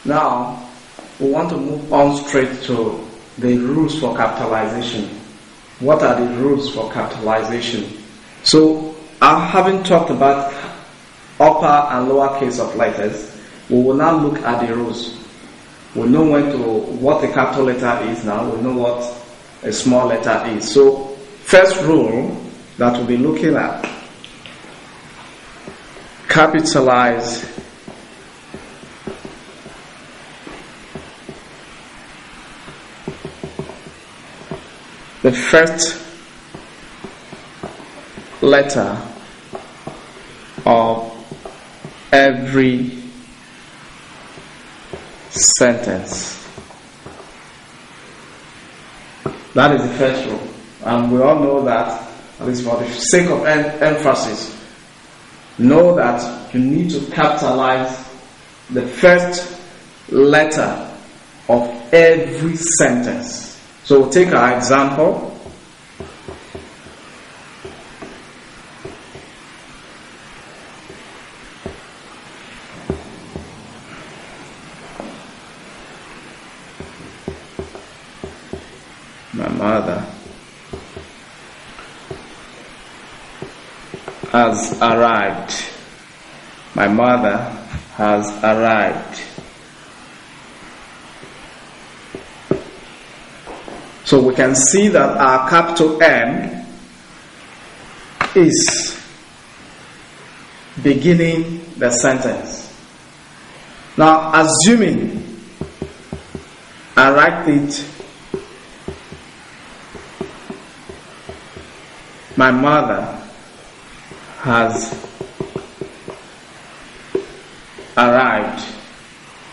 Now, we want to move on straight to the rules for capitalization. What are the rules for capitalization? So, having talked about upper and lower case of letters, we will now look at the rules. We know what a capital letter is now. We know what a small letter is. So, first rule that we'll be looking at: capitalize the first letter of every sentence. That is the first rule. And we all know that, at least for the sake of emphasis, know that you need to capitalize the first letter of every sentence. So we'll take our example. My mother has arrived. My mother has arrived. So we can see that our capital M is beginning the sentence. Now, assuming I write it, my mother has arrived,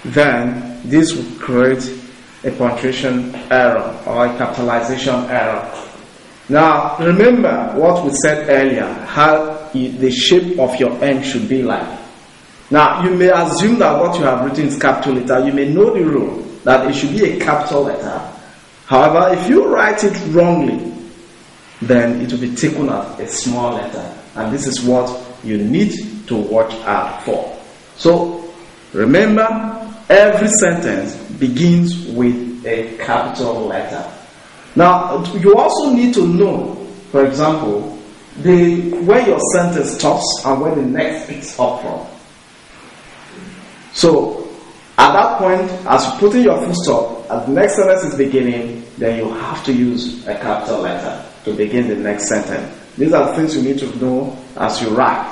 then this will create a punctuation error or a capitalization error. Now, remember what we said earlier, how the shape of your M should be like. Now, you may assume that what you have written is capital letter. You may know the rule that it should be a capital letter. However, if you write it wrongly, then it will be taken as a small letter. And this is what you need to watch out for. So, remember, every sentence begins with a capital letter. Now, you also need to know, for example, where your sentence stops and where the next picks up from. So, at that point, as you put in your full stop, as the next sentence is beginning, then you have to use a capital letter to begin the next sentence. These are the things you need to know as you write.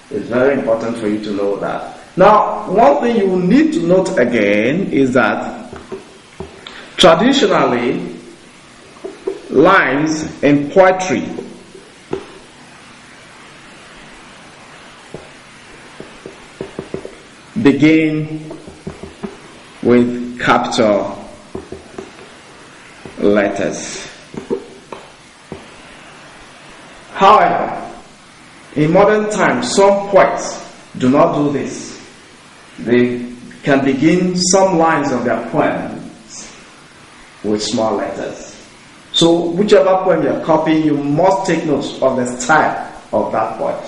It's very important for you to know that. Now, one thing you will need to note again is that traditionally, lines in poetry begin with capital letters. However, in modern times, some poets do not do this. They can begin some lines of their poems with small letters. So, whichever poem you are copying, you must take note of the style of that poet.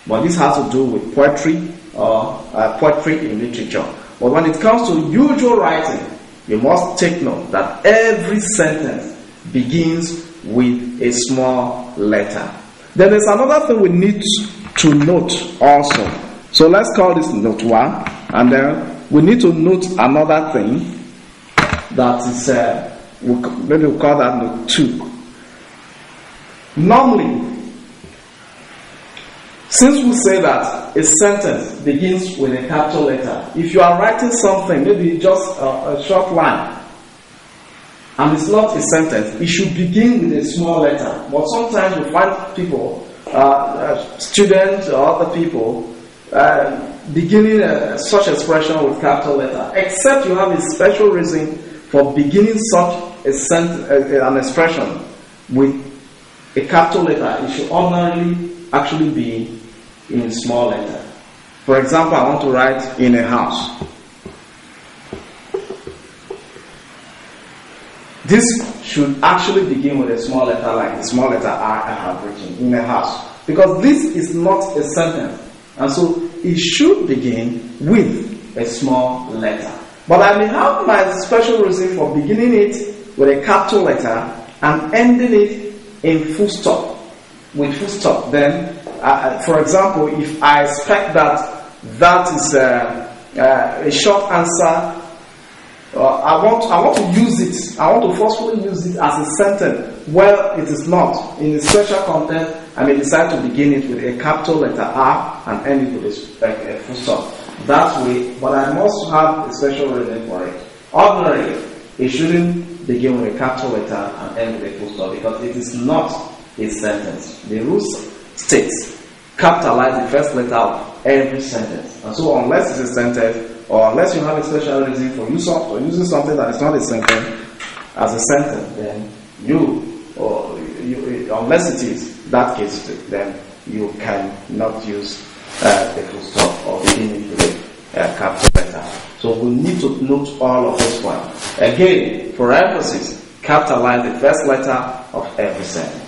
But this has to do with poetry or poetry in literature. But when it comes to usual writing, you must take note that every sentence begins with a small letter. Then there's another thing we need to note also. So let's call this note 1, and then we need to note another thing that is, maybe we'll call that note 2. Normally, since we say that a sentence begins with a capital letter, if you are writing something, maybe just a short line, and it's not a sentence, it should begin with a small letter. But sometimes we find people, students or other people, beginning such expression with capital letter, except you have a special reason for beginning such an expression with a capital letter. It should ordinarily actually be in small letter. For example, I want to write in a house. This should actually begin with a small letter, like the small letter I have written, in a house. Because this is not a sentence. And so it should begin with a small letter. But I may have my special reason for beginning it with a capital letter and ending it in full stop, with full stop. Then, for example, if I expect that is a short answer, I want to use it. I want to forcefully use it as a sentence. Well, it is not. In the special content, I may decide to begin it with a capital letter R and end it with a full stop. That way, but I must have a special reason for it. Ordinarily, it shouldn't begin with a capital letter and end with a full stop because it is not a sentence. The rule states capitalize the first letter of every sentence. And so unless it's a sentence, or unless you have a special reason for using something that is not a sentence as a sentence, then unless it is that case, then you cannot use the full stop or begin it with a capital letter. So we need to note all of this one. Again, for emphasis, capitalize the first letter of every sentence.